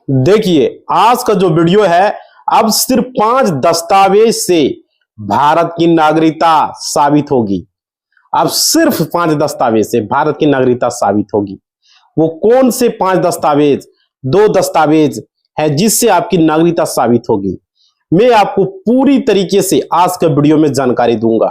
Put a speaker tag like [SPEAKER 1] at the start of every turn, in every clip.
[SPEAKER 1] देखिए, आज का जो वीडियो है, अब सिर्फ 5 दस्तावेज से भारत की नागरिकता साबित होगी। अब सिर्फ 5 दस्तावेज से भारत की नागरिकता साबित होगी। वो कौन से 5 दस्तावेज? 2 दस्तावेज है जिससे आपकी नागरिकता साबित होगी। मैं आपको पूरी तरीके से आज के वीडियो में जानकारी दूंगा,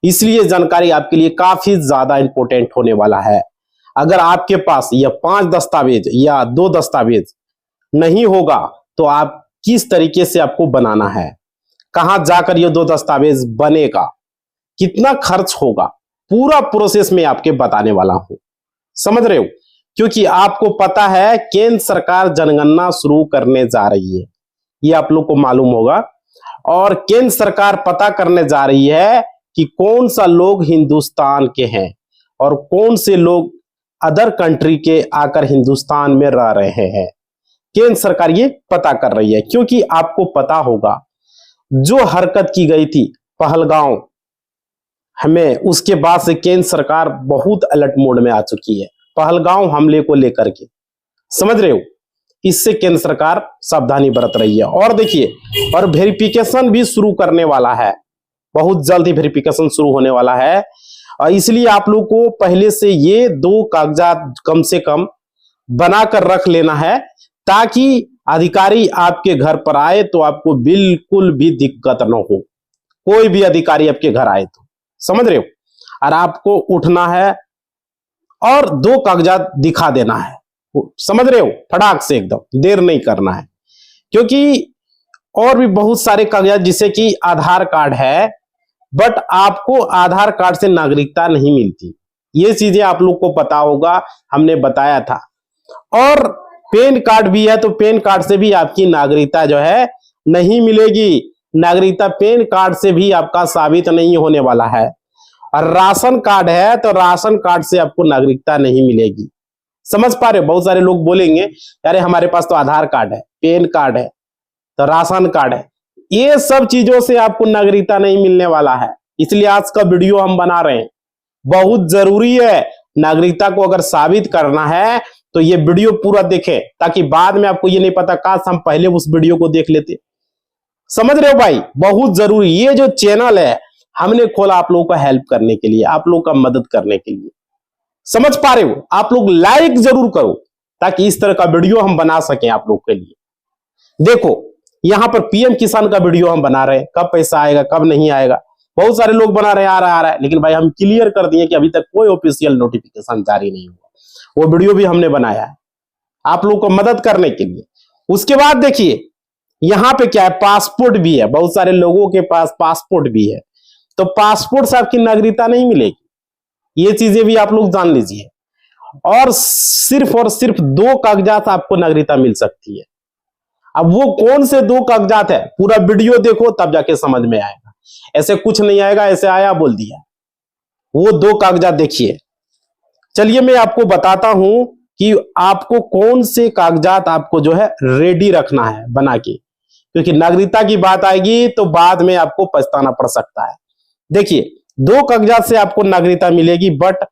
[SPEAKER 1] इसलिए जानकारी आपके लिए काफी ज्यादा इंपॉर्टेंट होने वाला है। अगर आपके पास यह 5 दस्तावेज या 2 दस्तावेज नहीं होगा तो आप किस तरीके से आपको बनाना है, कहां जाकर ये 2 दस्तावेज बनेगा, कितना खर्च होगा, पूरा प्रोसेस में आपके बताने वाला हूं। समझ रहे हो? क्योंकि आपको पता है केंद्र सरकार जनगणना शुरू करने जा रही है, ये आप लोग को मालूम होगा। और केंद्र सरकार पता करने जा रही है कि कौन सा लोग हिंदुस्तान के हैं और कौन से लोग अदर कंट्री के आकर हिंदुस्तान में रह रहे हैं। केंद्र सरकार ये पता कर रही है, क्योंकि आपको पता होगा जो हरकत की गई थी पहलगांव हमें, उसके बाद से केंद्र सरकार बहुत अलर्ट मोड में आ चुकी है पहलगांव हमले को लेकर के। समझ रहे हो? इससे केंद्र सरकार सावधानी बरत रही है। और देखिए, और वेरिफिकेशन भी शुरू करने वाला है, बहुत जल्द ही वेरिफिकेशन शुरू होने वाला है। और इसलिए आप लोग को पहले से ये 2 कागजात कम से कम बनाकर रख लेना है, ताकि अधिकारी आपके घर पर आए तो आपको बिल्कुल भी दिक्कत न हो। कोई भी अधिकारी आपके घर आए तो, समझ रहे हो? और आपको उठना है और 2 कागजात दिखा देना है, समझ रहे हो? फटाक से, एकदम देर नहीं करना है। क्योंकि और भी बहुत सारे कागजात, जिसे कि आधार कार्ड है, बट आपको आधार कार्ड से नागरिकता नहीं मिलती। ये चीजें आप लोग को पता होगा, हमने बताया था। और पैन कार्ड भी है, तो पैन कार्ड से भी आपकी नागरिकता जो है नहीं मिलेगी। नागरिकता पैन कार्ड से भी आपका साबित नहीं होने वाला है। और राशन कार्ड है, तो राशन कार्ड से आपको नागरिकता नहीं मिलेगी। समझ पा रहे हो? बहुत सारे लोग बोलेंगे अरे हमारे पास तो आधार कार्ड है, पैन कार्ड है, तो राशन कार्ड है। ये सब चीजों से आपको नागरिकता नहीं मिलने वाला है। इसलिए आज का वीडियो हम बना रहे हैं, बहुत जरूरी है। नागरिकता को अगर साबित करना है तो ये वीडियो पूरा देखें, ताकि बाद में आपको ये नहीं पता, काश हम पहले उस वीडियो को देख लेते। समझ रहे हो भाई? बहुत जरूरी। ये जो चैनल है हमने खोला आप लोगों का हेल्प करने के लिए, आप लोगों का मदद करने के लिए। समझ पा रहे हो? आप लोग लाइक जरूर करो, ताकि इस तरह का वीडियो हम बना सकें आप लोग के लिए। देखो, यहां पर पीएम किसान का वीडियो हम बना रहे हैं, कब पैसा आएगा कब नहीं आएगा। बहुत सारे लोग बना रहे हैं आ रहा है, लेकिन भाई हम क्लियर कर दिए कि अभी तक कोई ऑफिशियल नोटिफिकेशन जारी नहीं हुआ। वो वीडियो भी हमने बनाया है आप लोगों को मदद करने के लिए। उसके बाद देखिए, यहां पे क्या है, पासपोर्ट भी है। बहुत सारे लोगों के पास पासपोर्ट भी है, तो पासपोर्ट से आपकी नागरिकता नहीं मिलेगी। ये चीजें भी आप लोग जान लीजिए। और सिर्फ 2 कागजात आपको नागरिकता मिल सकती है। अब वो कौन से 2 कागजात है, पूरा वीडियो देखो तब जाके समझ में आएगा। ऐसे कुछ नहीं आएगा, ऐसे आया बोल दिया। वो 2 कागजात देखिए। चलिए मैं आपको बताता हूं कि आपको कौन से कागजात आपको जो है रेडी रखना है बना के, क्योंकि नागरिकता की बात आएगी तो बाद में आपको पछताना पड़ सकता है। देखिए, 2 कागजात से आपको नागरिकता मिलेगी, बट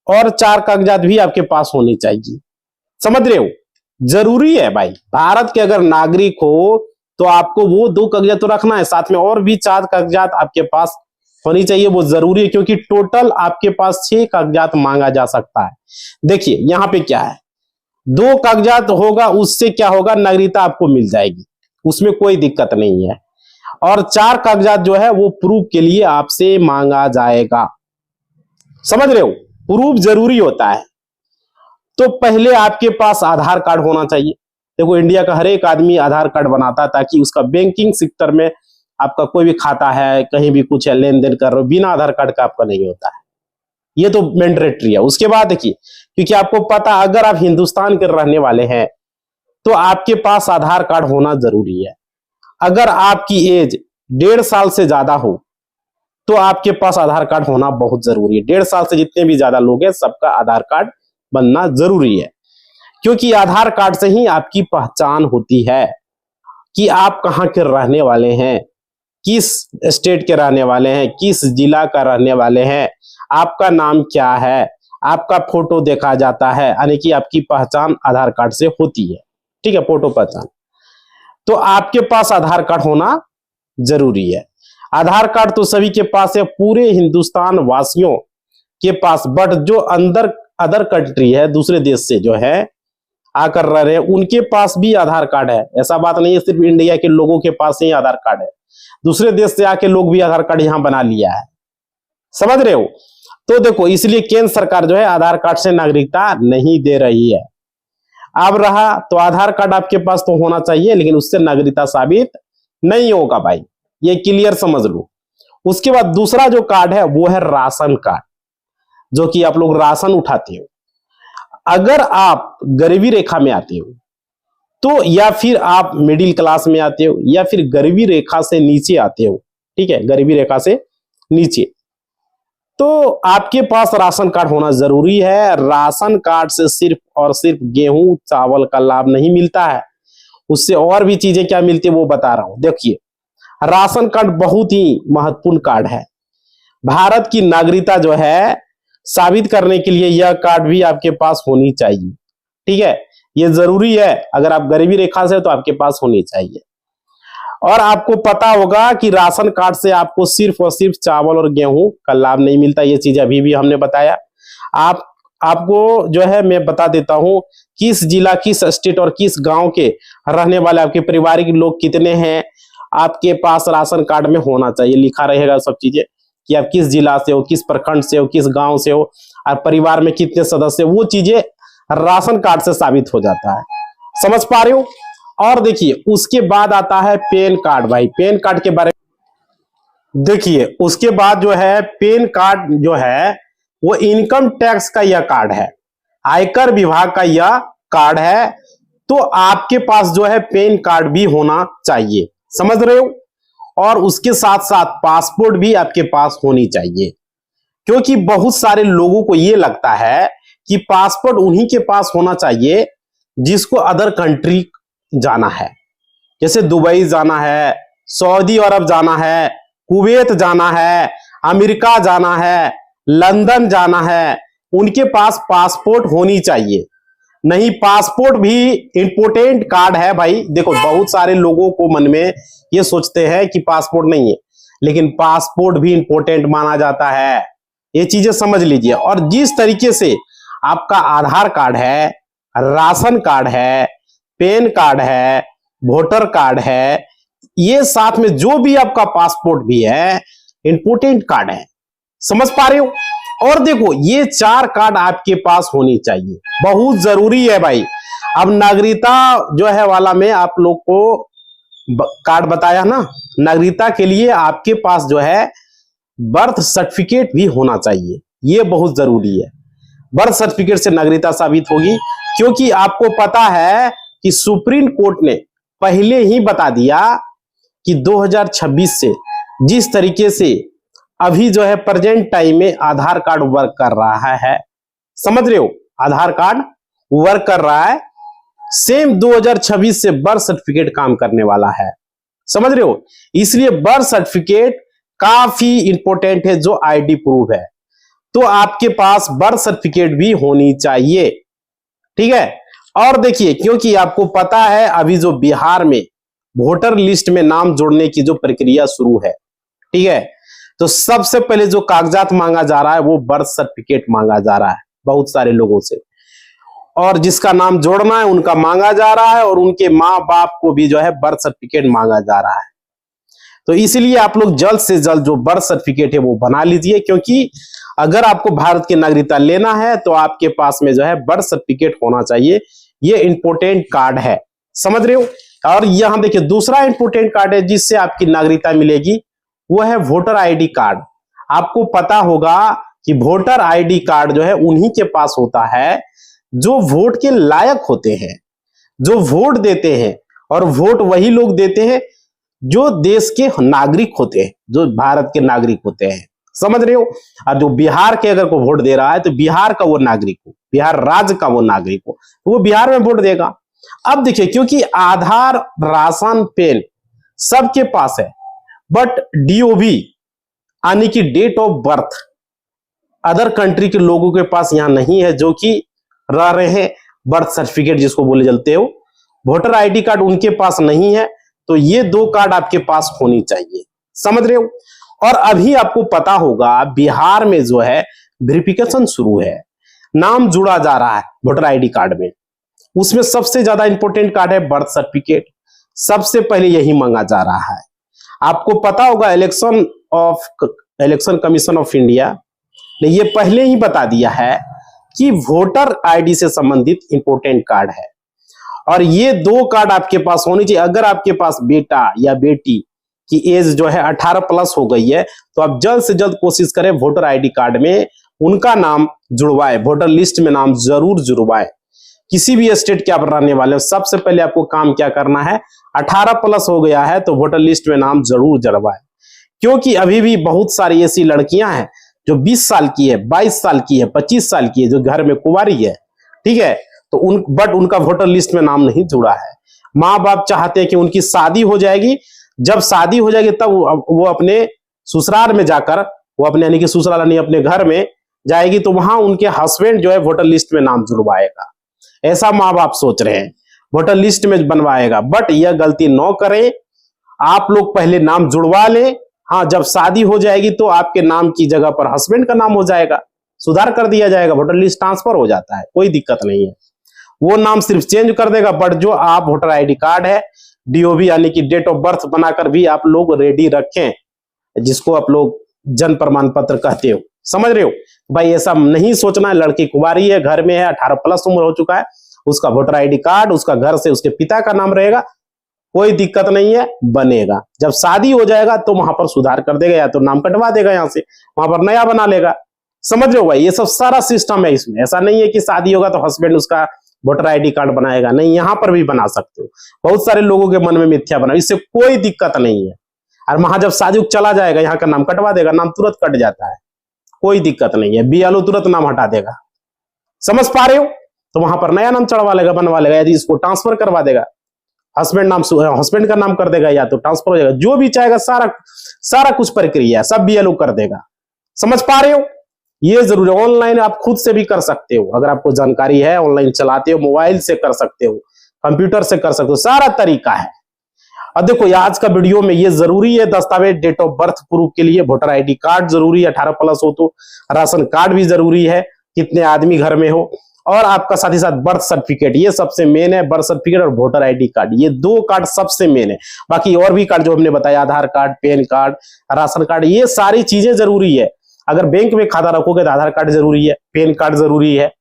[SPEAKER 1] और 4 कागजात भी आपके पास होनी चाहिए। समझ रहे हो? जरूरी है भाई, भारत के अगर नागरिक हो तो आपको वो 2 कागजात तो रखना है, साथ में और भी 4 कागजात आपके पास होनी चाहिए, वो जरूरी है। क्योंकि टोटल आपके पास 6 कागजात मांगा जा सकता है। देखिए यहां पे क्या है, 2 कागजात होगा, उससे क्या होगा, नागरिकता आपको मिल जाएगी, उसमें कोई दिक्कत नहीं है। और 4 कागजात जो है वो प्रूफ के लिए आपसे मांगा जाएगा। समझ रहे हो? प्रूफ जरूरी होता है। तो पहले आपके पास आधार कार्ड होना चाहिए। देखो, इंडिया का हर एक आदमी आधार कार्ड बनाता है, ताकि उसका बैंकिंग सेक्टर में आपका कोई भी खाता है, कहीं भी कुछ है, लेन देन कर रहे हो, बिना आधार कार्ड का आपका नहीं होता है। ये तो मैंडेटरी है। उसके बाद देखिए, क्योंकि आपको पता, अगर आप हिंदुस्तान के रहने वाले हैं तो आपके पास आधार कार्ड होना जरूरी है। अगर आपकी एज 1.5 साल से ज्यादा हो तो आपके पास आधार कार्ड होना बहुत जरूरी है। 1.5 साल से जितने भी ज्यादा लोग हैं सबका आधार कार्ड बनना जरूरी है, क्योंकि आधार कार्ड से ही आपकी पहचान होती है कि आप कहां के रहने वाले हैं, किस स्टेट के रहने वाले हैं, किस जिला का रहने वाले हैं, आपका नाम क्या है, आपका फोटो देखा जाता है, यानी कि आपकी पहचान आधार कार्ड से होती है। ठीक है, फोटो पहचान, तो आपके पास आधार कार्ड होना जरूरी है। आधार कार्ड तो सभी के पास है, पूरे हिंदुस्तान वासियों के पास, बट जो अंदर अदर कंट्री है, दूसरे देश से जो है आकर रह रहे हैं, उनके पास भी आधार कार्ड है। ऐसा बात नहीं है सिर्फ इंडिया के लोगों के पास ही आधार कार्ड है, दूसरे देश से आके लोग भी आधार कार्ड यहां बना लिया है, समझ रहे हो। तो देखो, इसलिए केंद्र सरकार जो है आधार कार्ड से नागरिकता नहीं दे रही है। अब रहा तो आधार कार्ड आपके पास तो होना चाहिए, लेकिन उससे नागरिकता साबित नहीं होगा भाई, ये क्लियर समझ लो। उसके बाद दूसरा जो कार्ड है वो है राशन कार्ड, जो कि आप लोग राशन उठाते हो। अगर आप गरीबी रेखा में आते हो तो, या फिर आप मिडिल क्लास में आते हो, या फिर गरीबी रेखा से नीचे आते हो, ठीक है, गरीबी रेखा से नीचे, तो आपके पास राशन कार्ड होना जरूरी है। राशन कार्ड से सिर्फ और सिर्फ गेहूं चावल का लाभ नहीं मिलता है, उससे और भी चीजें क्या मिलती है वो बता रहा हूं। देखिए, राशन कार्ड बहुत ही महत्वपूर्ण कार्ड है। भारत की नागरिकता जो है साबित करने के लिए यह कार्ड भी आपके पास होनी चाहिए, ठीक है, ये जरूरी है। अगर आप गरीबी रेखा से तो आपके पास होनी चाहिए। और आपको पता होगा कि राशन कार्ड से आपको सिर्फ और सिर्फ चावल और गेहूं का लाभ नहीं मिलता, ये चीज अभी भी हमने बताया। आपको जो है मैं बता देता हूं, किस जिला, किस स्टेट और किस गांव के रहने वाले आपके पारिवारिक लोग कितने हैं, आपके पास राशन कार्ड में होना चाहिए, लिखा रहेगा सब चीजें कि आप किस जिला से हो, किस प्रखंड से हो, किस गांव से हो, और परिवार में कितने सदस्य, वो चीजें राशन कार्ड से साबित हो जाता है। समझ पा रहे हो। और देखिए, उसके बाद आता है पैन कार्ड। भाई पैन कार्ड के बारे में देखिए, उसके बाद जो है पैन कार्ड जो है वो इनकम टैक्स का यह कार्ड है, आयकर विभाग का यह कार्ड है। तो आपके पास जो है पैन कार्ड भी होना चाहिए, समझ रहे हो। और उसके साथ साथ पासपोर्ट भी आपके पास होनी चाहिए, क्योंकि बहुत सारे लोगों को यह लगता है कि पासपोर्ट उन्हीं के पास होना चाहिए जिसको अदर कंट्री जाना है, जैसे दुबई जाना है, सऊदी अरब जाना है, कुवैत जाना है, अमेरिका जाना है, लंदन जाना है, उनके पास पासपोर्ट होनी चाहिए। नहीं, पासपोर्ट भी इंपोर्टेंट कार्ड है भाई। देखो, बहुत सारे लोगों को मन में ये सोचते हैं कि पासपोर्ट नहीं है, लेकिन पासपोर्ट भी इंपोर्टेंट माना जाता है, ये चीजें समझ लीजिए। और जिस तरीके से आपका आधार कार्ड है, राशन कार्ड है, पैन कार्ड है, वोटर कार्ड है, ये साथ में जो भी आपका पासपोर्ट भी है, इंपोर्टेंट कार्ड है, समझ पा रहे हो। और देखो, ये 4 कार्ड आपके पास होनी चाहिए, बहुत जरूरी है भाई। अब नागरिकता जो है वाला में आप लोग को कार्ड बताया ना, नागरिकता के लिए आपके पास जो है बर्थ सर्टिफिकेट भी होना चाहिए, ये बहुत जरूरी है। बर्थ सर्टिफिकेट से नागरिकता साबित होगी, क्योंकि आपको पता है कि सुप्रीम कोर्ट ने पहले ही बता दिया कि 2026 से जिस तरीके से अभी जो है प्रेजेंट टाइम में आधार कार्ड वर्क कर रहा है, समझ रहे हो, आधार कार्ड वर्क कर रहा है, सेम 2026 से बर्थ सर्टिफिकेट काम करने वाला है, समझ रहे हो। इसलिए बर्थ सर्टिफिकेट काफी इंपॉर्टेंट है, जो आईडी प्रूफ है। तो आपके पास बर्थ सर्टिफिकेट भी होनी चाहिए, ठीक है। और देखिए, क्योंकि आपको पता है अभी जो बिहार में वोटर लिस्ट में नाम जोड़ने की जो प्रक्रिया शुरू है, ठीक है, तो सबसे पहले जो कागजात मांगा जा रहा है वो बर्थ सर्टिफिकेट मांगा जा रहा है बहुत सारे लोगों से, और जिसका नाम जोड़ना है उनका मांगा जा रहा है, और उनके माँ बाप को भी जो है बर्थ सर्टिफिकेट मांगा जा रहा है। तो इसीलिए आप लोग जल्द से जल्द जो बर्थ सर्टिफिकेट है वो बना लीजिए, क्योंकि अगर आपको भारत की नागरिकता लेना है तो आपके पास में जो है बर्थ सर्टिफिकेट होना चाहिए, ये इंपोर्टेंट कार्ड है, समझ रहे हो। और यहां देखिए, दूसरा इंपोर्टेंट कार्ड है जिससे आपकी नागरिकता मिलेगी, वो है वोटर आईडी कार्ड। आपको पता होगा कि वोटर आईडी कार्ड जो है उन्हीं के पास होता है जो वोट के लायक होते हैं, जो वोट देते हैं, और वोट वही लोग देते हैं जो देश के नागरिक होते हैं, जो भारत के नागरिक होते हैं, समझ रहे हो। और जो बिहार के अगर को वोट दे रहा है तो बिहार का वो नागरिक हो, बिहार राज्य का वो नागरिक हो, तो वो बिहार में वोट देगा। अब देखिए, क्योंकि आधार, राशन, पैन सबके पास है, बट डीओबी यानी कि date of birth other country के लोगों के पास यहां नहीं है, जो कि रह रहे हैं बर्थ सर्टिफिकेट जिसको बोले चलते हो वोटर आईडी कार्ड उनके पास नहीं है, तो ये 2 कार्ड आपके पास होनी चाहिए। समझ रहे हो। और अभी आपको पता होगा बिहार में जो है वेरिफिकेशन शुरू है, नाम जुड़ा जा रहा है वोटर आईडी कार्ड में। उसमें सबसे ज्यादा इंपॉर्टेंट कार्ड है बर्थ सर्टिफिकेट, सबसे पहले यही मांगा जा रहा है। आपको पता होगा इलेक्शन कमीशन ऑफ इंडिया ने ये पहले ही बता दिया है कि वोटर आईडी से संबंधित इंपॉर्टेंट कार्ड है, और ये 2 कार्ड आपके पास होनी चाहिए। अगर आपके पास बेटा या बेटी की एज जो है 18 प्लस हो गई है, तो आप जल्द से जल्द कोशिश करें वोटर आईडी कार्ड में उनका नाम जुड़वाए, वोटर लिस्ट में नाम जरूर जुड़वाए। किसी भी स्टेट के आप रहने वाले हो, सबसे पहले आपको काम क्या करना है, 18 प्लस हो गया है तो वोटर लिस्ट में नाम जरूर जुड़वाए। क्योंकि अभी भी बहुत सारी ऐसी लड़कियां हैं जो 20 साल की है, 22 साल की है, 25 साल की है, जो घर में कुंवारी है, ठीक है, तो उनका वोटर लिस्ट में नाम नहीं जुड़ा है। माँ बाप चाहते हैं कि उनकी शादी हो जाएगी, जब शादी हो जाएगी तब वो अपने ससुराल में जाकर, वो अपने यानी कि ससुराल यानी अपने घर में जाएगी, तो वहां उनके हस्बैंड जो है वोटर लिस्ट में नाम जुड़वाएगा। ऐसा माँ बाप सोच रहे हैं, वोटर लिस्ट में बनवाएगा। बट यह गलती न करें, आप लोग पहले नाम जुड़वा लें। हाँ, जब शादी हो जाएगी तो आपके नाम की जगह पर हस्बैंड का नाम हो जाएगा, सुधार कर दिया जाएगा, वोटर लिस्ट ट्रांसफर हो जाता है, कोई दिक्कत नहीं है। वो नाम सिर्फ चेंज कर देगा, बट जो आप वोटर आईडी कार्ड है, डीओबी यानी कि डेट ऑफ बर्थ बनाकर भी आप लोग रेडी रखें, जिसको आप लोग जन्म प्रमाण पत्र कहते हो। समझ रहे हो भाई। ऐसा नहीं सोचना है लड़की कुंवारी है, घर में है, 18 प्लस उम्र हो चुका है, उसका वोटर आईडी कार्ड उसका घर से उसके पिता का नाम रहेगा, कोई दिक्कत नहीं है, बनेगा। जब शादी हो जाएगा तो वहां पर सुधार कर देगा, या तो नाम कटवा देगा, यहां से वहां पर नया बना लेगा। समझ रहे हो भाई, ये सब सारा सिस्टम है इसमें। ऐसा नहीं है कि शादी होगा तो हस्बैंड उसका वोटर आईडी कार्ड बनाएगा, नहीं, यहां पर भी बना सकते हो। बहुत सारे लोगों के मन में मिथ्या बना, इससे कोई दिक्कत नहीं है। और वहां जब शादी चला जाएगा, यहाँ का नाम कटवा देगा, नाम तुरंत कट जाता है, कोई दिक्कत नहीं है। बीएलओ तुरंत नाम हटा देगा। समझ पा रहे हो। तो वहां पर नया नाम चढ़वा लेगा, बनवा लेगा, यदि इसको ट्रांसफर करवा देगा, हस्बैंड का नाम कर देगा, या तो ट्रांसफर हो जाएगा, जो भी चाहेगा, सारा कुछ प्रक्रिया सब बीएलओ कर देगा। समझ पा रहे हो। ये जरूर है। ऑनलाइन आप खुद से भी कर सकते हो, अगर आपको जानकारी है, ऑनलाइन चलाते हो, मोबाइल से कर सकते हो, कंप्यूटर से कर सकते हो, सारा तरीका है। अब देखो, आज का वीडियो में ये जरूरी है दस्तावेज, डेट ऑफ बर्थ प्रूफ के लिए वोटर आईडी कार्ड जरूरी है, 18 प्लस हो तो राशन कार्ड भी जरूरी है, कितने आदमी घर में हो, और आपका साथ ही साथ बर्थ सर्टिफिकेट, ये सबसे मेन है। बर्थ सर्टिफिकेट और वोटर आईडी कार्ड, ये 2 कार्ड सबसे मेन है। बाकी और भी कार्ड जो हमने बताया, Aadhaar card, PAN card, ration card, ये सारी चीजें जरूरी है। अगर बैंक में खाता रखोगे तो आधार कार्ड जरूरी है, पैन कार्ड जरूरी है।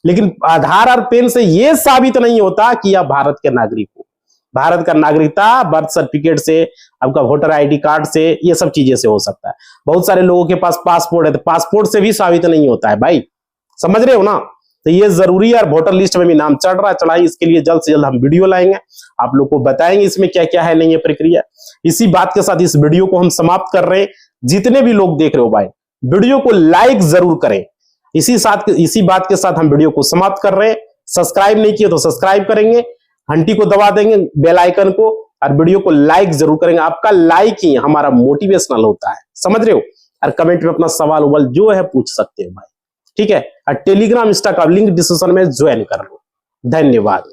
[SPEAKER 1] लेकिन आधार और पैन से ये साबित नहीं होता कि आप भारत के नागरिक हो। भारत का नागरिकता बर्थ सर्टिफिकेट से, आपका वोटर आईडी कार्ड से, ये सब चीजें से हो सकता है। बहुत सारे लोगों के पास पासपोर्ट है, तो पासपोर्ट से भी साबित नहीं होता है भाई। समझ रहे हो ना। तो ये जरूरी है। और वोटर लिस्ट में भी नाम चढ़ाई, इसके लिए जल्द से जल्द हम वीडियो लाएंगे, आप लोग को बताएंगे इसमें क्या क्या है, नहीं है प्रक्रिया। इसी बात के साथ इस वीडियो को हम समाप्त कर रहे हैं। जितने भी लोग देख रहे हो भाई, वीडियो को लाइक जरूर करें। इसी बात के साथ हम वीडियो को समाप्त कर रहे हैं। सब्सक्राइब नहीं किया तो सब्सक्राइब करेंगे, घंटी को दबा देंगे, बेल आइकन को, और वीडियो को लाइक जरूर करेंगे। आपका लाइक ही हमारा मोटिवेशनल होता है। समझ रहे हो। और कमेंट में अपना सवाल जो है पूछ सकते हो भाई, ठीक है। और टेलीग्राम, इंस्टा का लिंक डिस्क्रिप्शन में ज्वाइन कर लो। धन्यवाद।